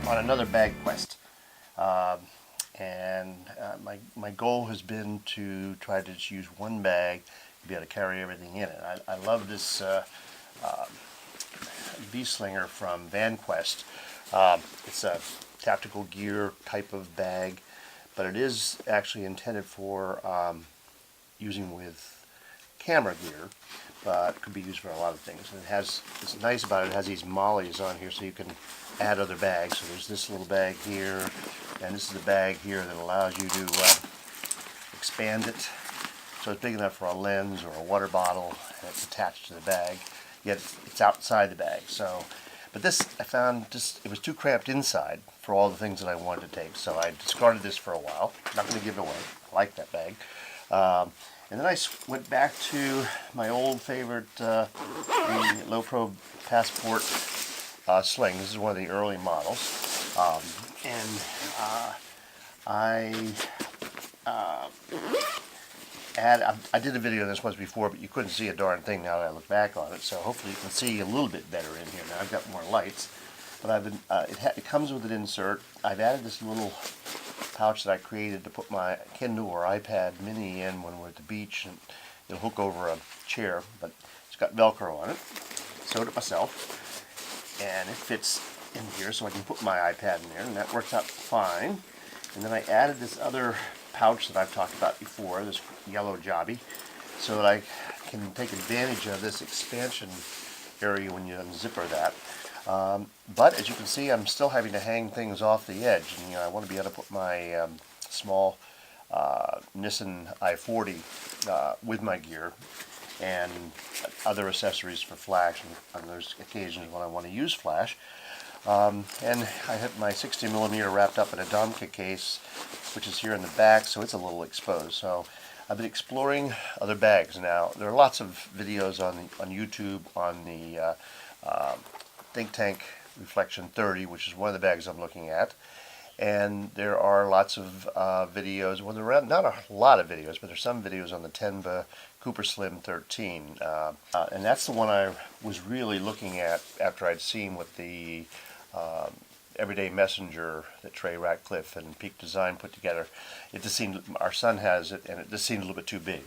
on another bag quest, my goal has been to try to just use one bag to be able to carry everything in it. I love this V-Slinger from VanQuest. It's a tactical gear type of bag, but it is actually intended for using with camera gear, but could be used for a lot of things. And it's nice about it, it has these mollies on here so you can add other bags. So there's this little bag here, and this is the bag here that allows you to expand it. So it's big enough for a lens or a water bottle, and it's attached to the bag, yet it's outside the bag. So, but this, I found it was too cramped inside for all the things that I wanted to take. So I discarded this for a while. Not going to give it away. I like that bag. And then I went back to my old favorite, the Lowepro Passport Sling. This is one of the early models. I did a video on this once before, but you couldn't see a darn thing now that I look back on it. So hopefully you can see a little bit better in here now. I've got more lights. But it comes with an insert. I've added this little pouch that I created to put my Kindle or iPad mini in when we're at the beach, and it'll hook over a chair, but it's got Velcro on it. Sewed it myself, and it fits in here so I can put my iPad in there, and that works out fine. And then I added this other pouch that I've talked about before, this yellow jobby, so that I can take advantage of this expansion area when you unzipper that. But as you can see, I'm still having to hang things off the edge, and I want to be able to put my small Nissan i40 with my gear and other accessories for flash on those occasions when I want to use flash. And I have my 60mm wrapped up in a Domka case, which is here in the back, so it's a little exposed. So I've been exploring other bags. Now there are lots of videos on YouTube on the Think Tank Reflection 30, which is one of the bags I'm looking at, and there are lots of videos. Well, there are not a lot of videos, but there's some videos on the Tenba Cooper Slim 13, and that's the one I was really looking at after I'd seen what the Everyday Messenger that Trey Ratcliffe and Peak Design put together. It just seemed, our son has it, and it just seemed a little bit too big.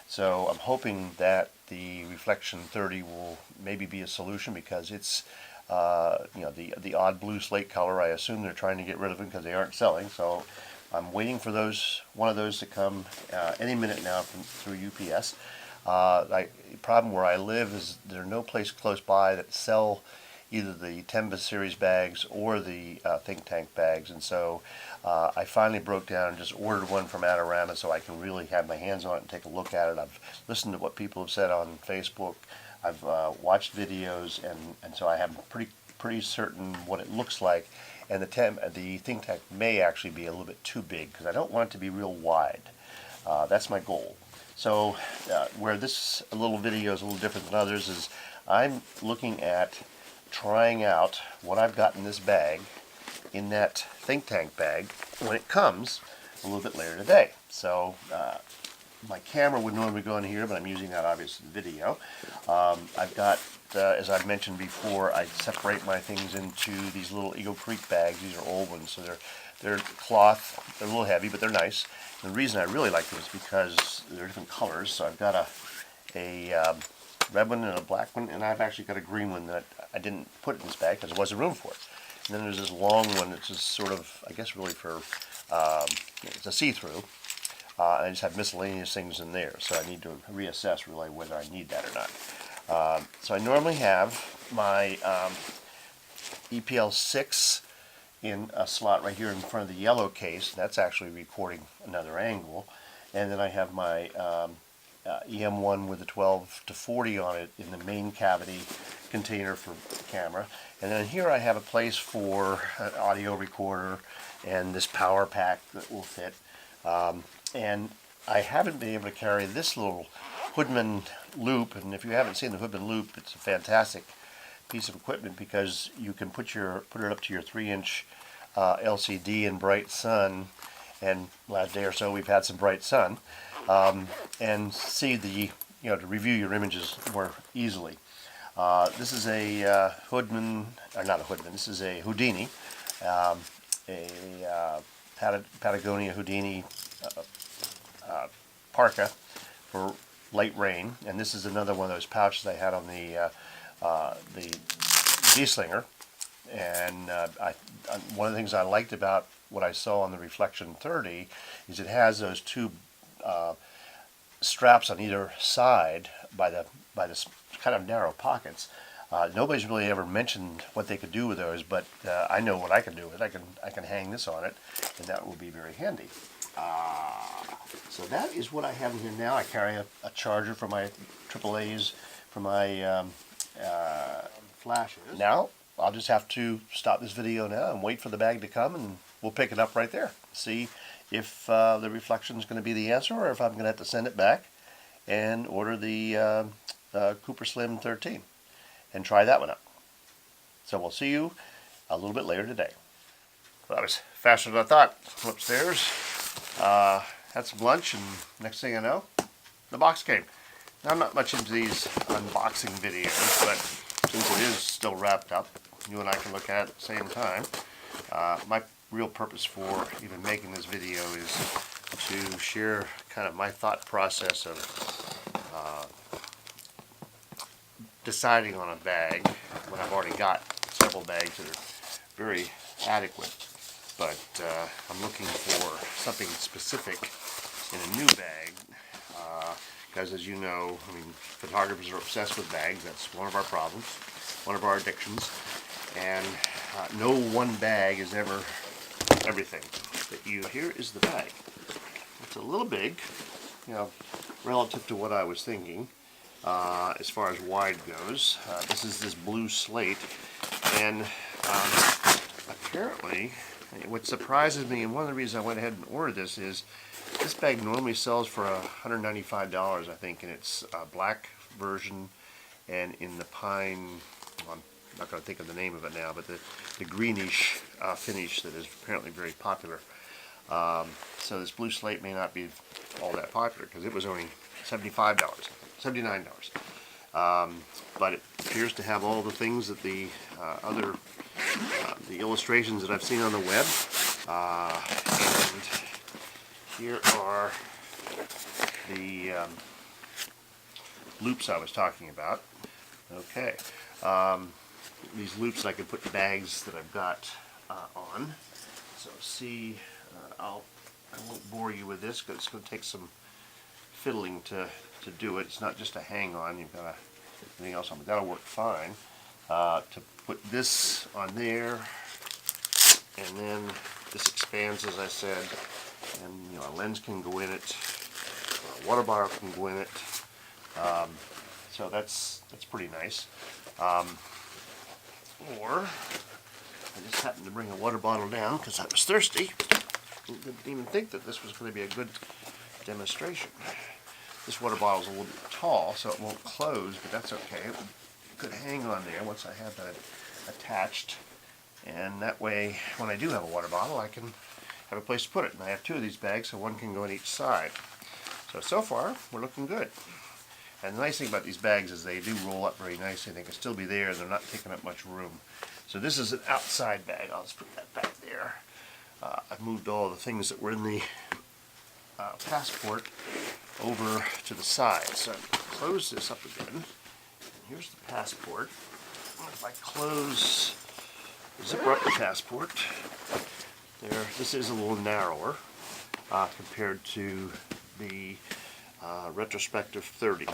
So I'm hoping that the Reflection 30 will maybe be a solution, because it's the odd blue slate color. I assume they're trying to get rid of them because they aren't selling. So I'm waiting for one of those to come any minute now through UPS. The problem where I live is there's no place close by that sell either the Tenba series bags or the Think Tank bags, and so I finally broke down and just ordered one from Adorama so I can really have my hands on it and take a look at it. I've listened to what people have said on Facebook. I've watched videos, and so I have pretty certain what it looks like. And the Think Tank may actually be a little bit too big, because I don't want it to be real wide. That's my goal. So where this little video is a little different than others is I'm looking at trying out what I've got in this bag, in that Think Tank bag, when it comes a little bit later today. So my camera would normally go in here, but I'm using that obviously video. I've got, as I've mentioned before, I separate my things into these little Eagle Creek bags. These are old ones, so they're cloth. They're a little heavy, but they're nice. And the reason I really like them is because they're different colors. So I've got a red one and a black one, and I've actually got a green one that I didn't put in this bag because there wasn't room for it. And then there's this long one that's just sort of, I guess, really for it's a see-through. I just have miscellaneous things in there, so I need to reassess really whether I need that or not. So I normally have my EPL6 in a slot right here in front of the yellow case. That's actually recording another angle. And then I have my EM1 with a 12-40 on it in the main cavity container for the camera. And then here I have a place for an audio recorder and this power pack that will fit. And I haven't been able to carry this little Hoodman loop, and if you haven't seen the Hoodman loop, it's a fantastic piece of equipment because you can put it up to your 3-inch LCD in bright sun, and last day or so we've had some bright sun, and see to review your images more easily. This is a Hoodman, or not a Hoodman, this is a Houdini, a Patagonia Houdini parka for light rain, and this is another one of those pouches I had on the D-Slinger. And one of the things I liked about what I saw on the Reflection 30 is it has those two straps on either side by the kind of narrow pockets. Nobody's really ever mentioned what they could do with those, but I know what I can do with it. I can hang this on it, and that will be very handy. So that is what I have in here now. I carry a charger for my AAAs, for my flashes. Now I'll just have to stop this video now and wait for the bag to come, and we'll pick it up right there. See if the Reflection is going to be the answer, or if I'm going to have to send it back and order the Cooper Slim 13 and try that one out. So we'll see you a little bit later today. Well, that was faster than I thought. Went upstairs, had some lunch, and next thing I know, the box came. Now, I'm not much into these unboxing videos, but since it is still wrapped up, you and I can look at it at the same time. My real purpose for even making this video is to share kind of my thought process of deciding on a bag when I've already got several bags that are very adequate. But I'm looking for something specific in a new bag. Because as you know, I mean, photographers are obsessed with bags. That's one of our problems, one of our addictions. And no one bag is ever everything. But here is the bag. It's a little big, you know, relative to what I was thinking as far as wide goes. This is this blue slate, and apparently, what surprises me, and one of the reasons I went ahead and ordered this, is this bag normally sells for $195, I think, in its black version and in the pine, well, I'm not going to think of the name of it now, but the greenish finish that is apparently very popular. So this blue slate may not be all that popular because it was only $75, $79. But it appears to have all the things that the the illustrations that I've seen on the web. And here are the loops I was talking about. Okay. These loops I can put bags that I've got on. So see, I won't bore you with this because it's going to take some fiddling to do it. It's not just a hang on. You've got to everything else on, but that'll work fine. To put this on there, and then this expands, as I said, and you know, a lens can go in it, a water bottle can go in it. So that's pretty nice. Or I just happened to bring a water bottle down because I was thirsty. Didn't even think that this was going to be a good demonstration. This water bottle is a little bit tall, so it won't close, but that's okay. It could hang on there once I have that attached, and that way, when I do have a water bottle, I can have a place to put it. And I have two of these bags, so one can go on each side. So far, we're looking good. And the nice thing about these bags is they do roll up very nicely. They can still be there, and they're not taking up much room. So this is an outside bag. I'll just put that back there. I've moved all the things that were in the passport over to the side. So close this up again. And here's the passport. If I close, zipper up the passport, there. This is a little narrower compared to the Retrospective 30.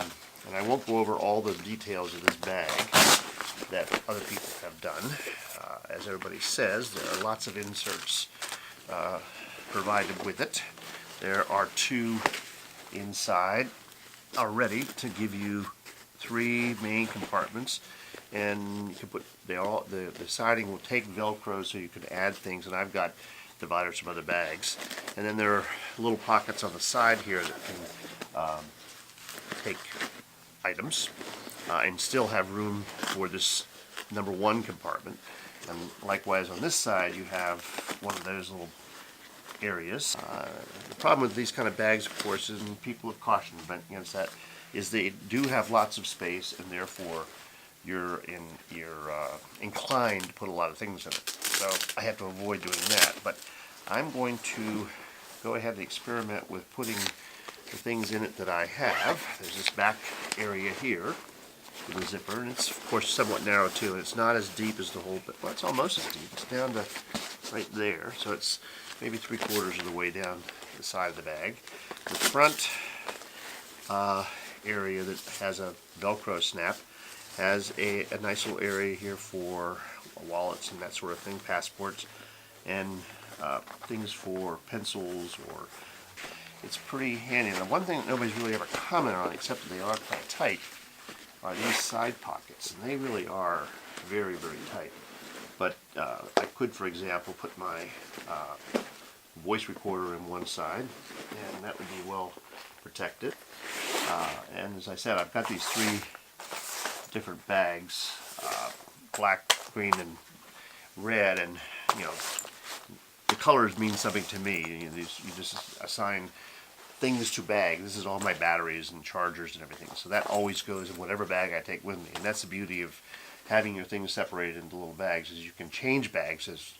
And I won't go over all the details of this bag that other people have done. As everybody says, there are lots of inserts provided with it. There are two inside already to give you three main compartments, and you can put the siding will take Velcro, so you can add things, and I've got dividers from other bags. And then there are little pockets on the side here that can take items and still have room for this number one compartment. And likewise on this side you have one of those little areas. The problem with these kind of bags, of course, and people have cautioned against that, is they do have lots of space, and therefore you're inclined to put a lot of things in it. so I have to avoid doing that. But I'm going to go ahead and experiment with putting the things in it that I have. There's this back area here with the zipper, and it's of course somewhat narrow too, and it's not as deep as the whole, but well, it's almost as deep. It's down to right there, so it's maybe 3/4 of the way down the side of the bag. The front area that has a Velcro snap has a nice little area here for wallets and that sort of thing, passports, and things for pencils, or it's pretty handy. Now, one thing that nobody's really ever commented on, except that they are kind of tight, are these side pockets, and they really are very, very tight. But I could, for example, put my voice recorder in one side, and that would be well protected. And as I said, I've got these 3 different bags, black, green, and red, and you know, the colors mean something to me. You just assign things to bags. This is all my batteries and chargers and everything, so that always goes in whatever bag I take with me. And that's the beauty of having your things separated into little bags, is you can change bags as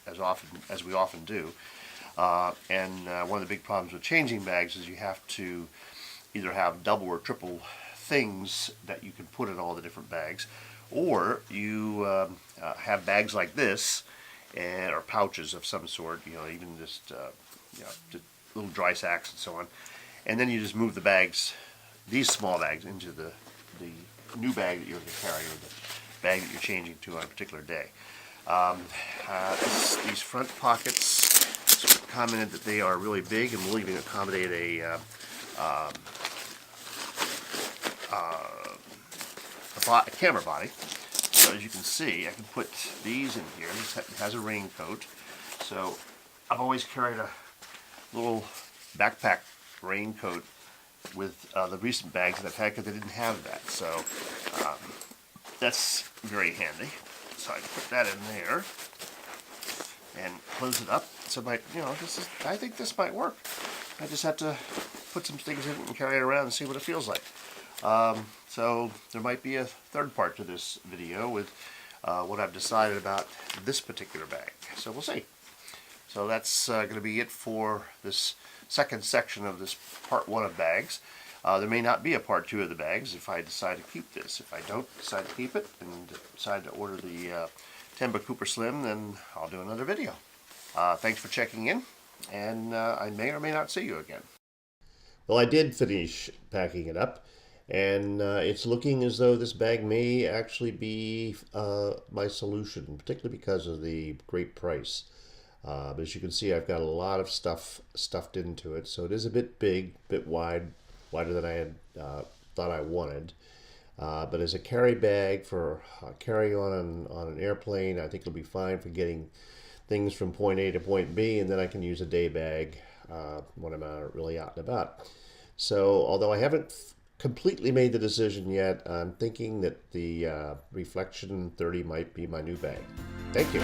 we often do. And one of the big problems with changing bags is you have to either have double or triple things that you can put in all the different bags, or you have bags like this, or pouches of some sort, you know, even just just little dry sacks and so on, and then you just move the bags, these small bags, into the new bag that you're going to carry, or the bag that you're changing to on a particular day. These front pockets, sort of commented that they are really big and will even accommodate a camera body. So as you can see, I can put these in here. This has a raincoat. So I've always carried a little backpack raincoat with the recent bags that I've had, because they didn't have that. So that's very handy. So I can put that in there and close it up. So I think this might work. I just have to put some things in it and carry it around and see what it feels like. So there might be a third part to this video with what I've decided about this particular bag. So we'll see. So that's going to be it for this second section of this part 1 of bags. There may not be a part 2 of the bags if I decide to keep this. If I don't decide to keep it and decide to order the Tenba Cooper Slim, then I'll do another video. Thanks for checking in, and I may or may not see you again. Well, I did finish packing it up, and it's looking as though this bag may actually be my solution, particularly because of the great price. But as you can see, I've got a lot of stuff stuffed into it, so it is a bit big, a bit wide, wider than I had thought I wanted. But as a carry bag for carry on an airplane, I think it'll be fine for getting things from point A to point B, and then I can use a day bag when I'm really out and about. So although I haven't completely made the decision yet, I'm thinking that the Reflection 30 might be my new bag. Thank you.